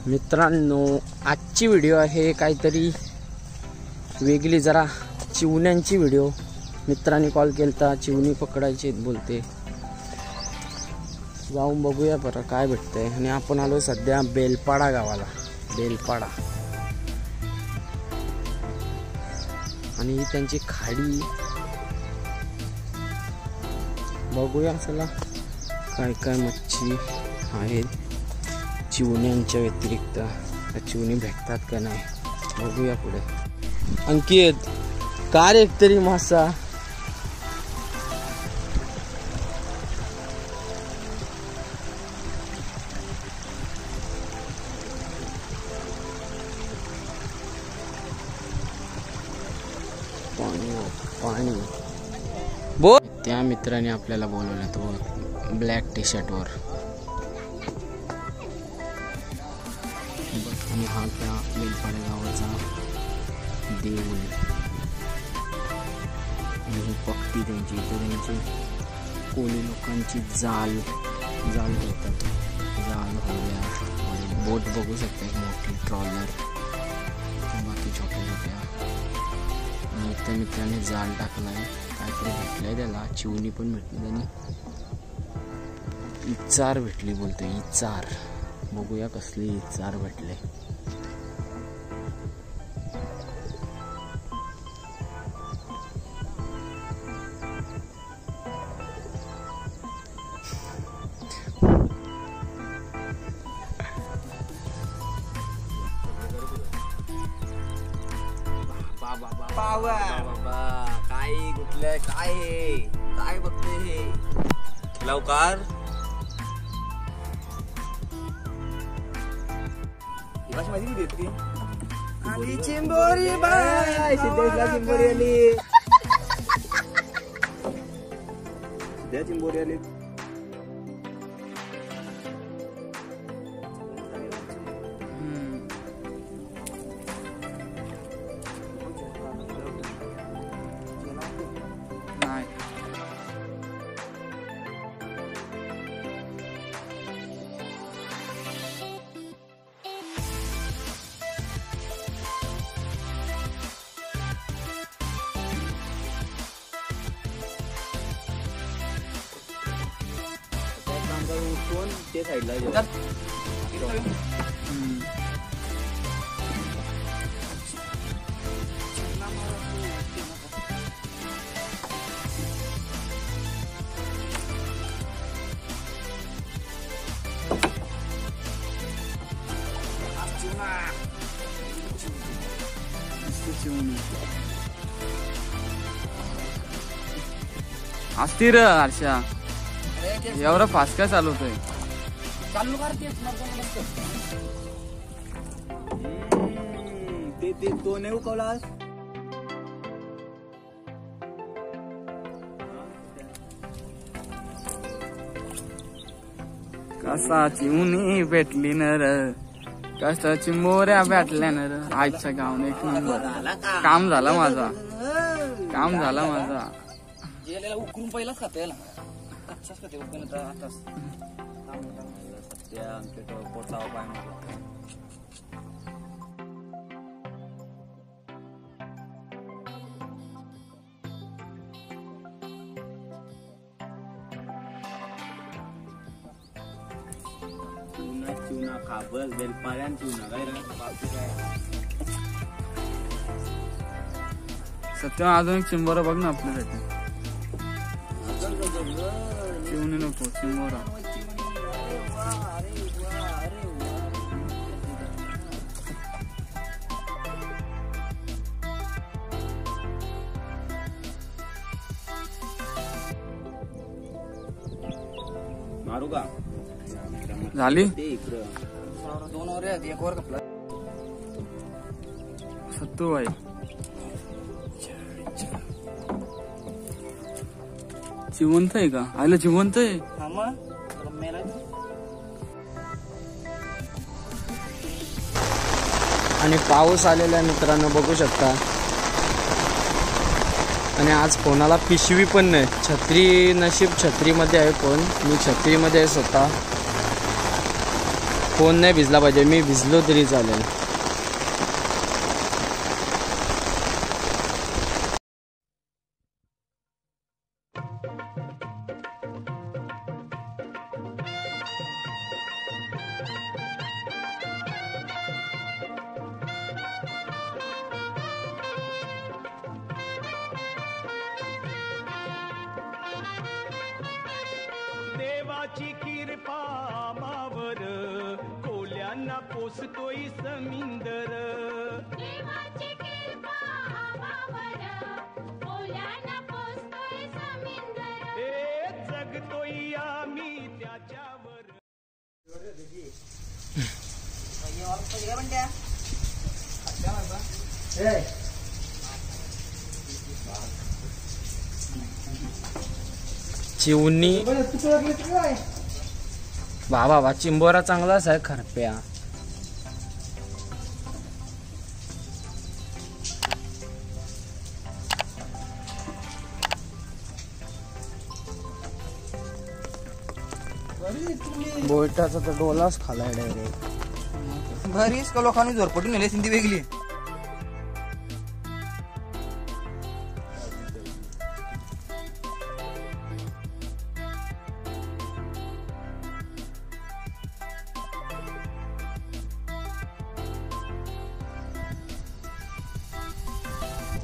मित्रांनो, आजची व्हिडिओ आहे काहीतरी वेगळी, जरा चिवण्यांची व्हिडिओ। मित्रांनी कॉल केलता, चिवणी पकडायची बोलते, जाऊन बघूया बरं काय भेटतंय। आणि आपण आलो सध्या बेलपाडा गावाला, बेलपाडा, आणि ही त्यांची खाडी बघूया चला काय काय मच्छी आहेत चिवण्यांच्या व्यतिरिक्त, चिवणी भेटतात का नाही बघूया पुढे। अंकित, कार एक तरी मासा पाणी बोल। त्या मित्राने आपल्याला बोलवलं, तो ब्लॅक टी शर्टवर, आणि हा त्या बेलपाडा गावाचा देऊळ, आणि ही पक्ती त्यांची, इथे त्यांची कोळी लोकांची जाल ठेवतात, जाल होल्या, बोट बघू शकता, एक मोठी ट्रॉलर, बाकी छोट्या छोट्या। आणि त्या मित्राने जाल टाकलाय, काहीतरी भेटलंय त्याला, चिवणी पण भेटली त्याने, इचार भेटली बोलते, इचार, बघूया कसली इचार भेटले। काय कुठलं काय हे काय बघते हे लवकर माहिती देते आली चिंबोरी बाय, सिद्धेशला चिंबोरी आली, सिद्ध्या चिंबोरी आली। ते साईडला अस्थिर हर्षा, एवढं फास्ट काय चालवतोय? चालू करते ते तो नाही उकवलास कसा चिवणी भेटली नर, कसा चिंबोऱ्या भेटल्या नर, आजच्या गावने एक नंबर काम झाला माझा, काम झाला माझा। जेलाला उकरून पहिलाच खाते याला, कच्चाच खाते उकरून आताच सत्या अंकित पोटावा पाय मला। चुना खाबल बेलपाड्यान चुना काय रे बाकी काय सत्य, अजून एक चिंबोरा बघ ना आपल्यासाठी, चिवणी नको चिंबोरा। मारू का झाली? दोन वर एक वर कपला सत्तू भाई, जिवंत आहे का? आयला जिवंत आहे। आणि पाऊस आलेला आहे मित्रांनो, बघू शकता। आणि आज कोणाला पिशवी पण नाही, छत्री, नशीब छत्रीमध्ये आहे, पण मी छत्रीमध्ये आहे स्वतः। फोन नाही भिजला पाहिजे, मी भिजलो तरी चालेल. देवाची कृपा मावर कोल्यांना पोसतोय समिंदर. देवाची कृपा मावर कोल्यांना पोसतोय समिंदर. हे जगतोय आम्ही त्याच्यावर. चिवणी बाबा चिंबोरा चांगलाच आहे. खरप्या बोयटाचा तर डोलाच खालाय डायरेक्ट. घरीच का लोकांनी झोरपटून नेले सिंधी वेगळी.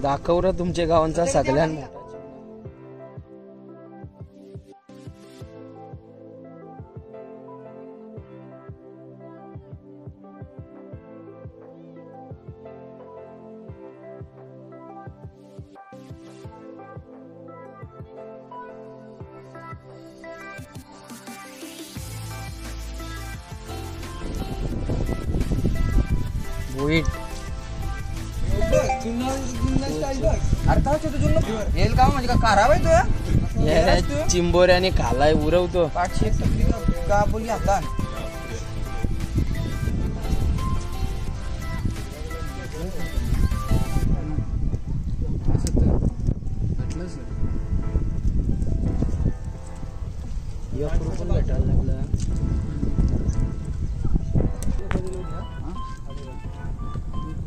दाखवरा तुमच्या गावांचा सगळ्यात मोठा. बोईट येईल का म्हणजे का खराब आहे तो. चिंबोऱ्याने खालाय उरवतो. 501 का बोली आता. पण भेटायला लागला.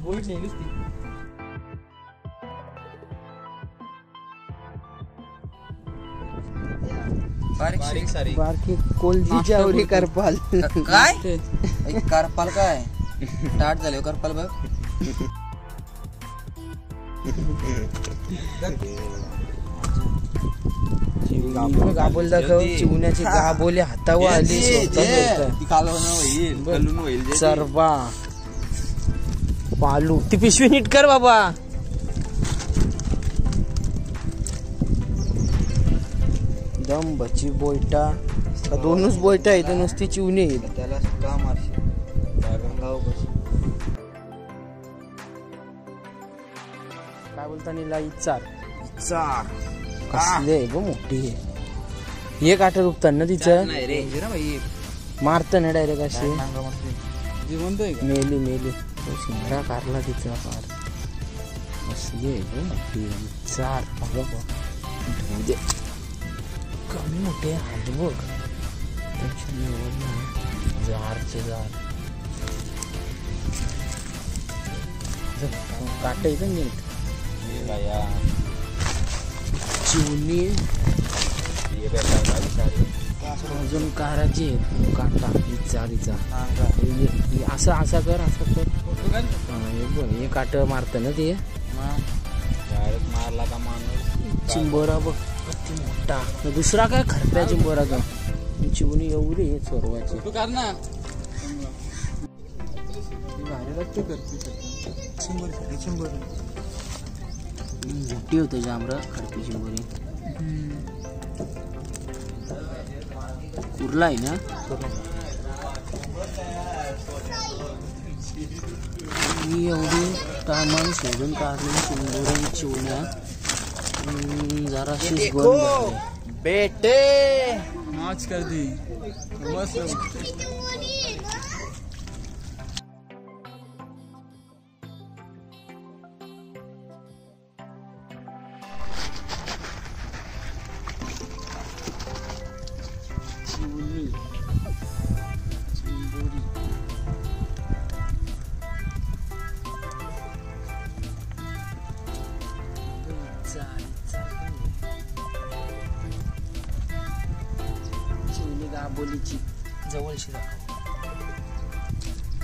बोईट नेलीच ती. बारीक सारी बारकी कोलजीच्या आवरी करपाल. काय करपाल काय स्टार्ट झाले करपाल बघ. गाबोल दाखव. चिवण्याची गाबोली हातावर आली. सर्वा पालू ती पिशवी नीट कर बाबा. दम बची बोयटा का दोनच बोयटा इथे नुसती चिवणी येईल. त्याला का मारशी काय बोलता नीला. इचार कसले ग मोठी. हे काठ रुपताना तिचं मारत ना डायरेक्ट अशी. मेली शिंगडा कारला तिचा फार. कसली ग मोठी. चार दे कमी मोठे हात बघ. जारचे जार काट येतं नीट. चिवणी अजून काराची काटा चारीचा. असं असा कर असं कर. हे काट मारत ना ते. मारला का माणूस. चिंबोरा बघ किती मोठा. दुसरा काय खरप्या चिंबोरा का. चिवणी एवढी आहे चोरवाची. तू कर ना. मोठी होते जांभरा खडपी चिंबोरी. उरला आहे ना. मी एवढी टायमान शोधून काढली चिंबोरी चिवण्या. जराशीच गोल बेटे मौज कर दी मस्त. चिवणी चिंबोरी गाबोलीची जवळशी दाखव.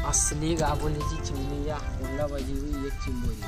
असली गाबोलीची चिमणी या उरला पाहिजे एक चिंबोरी.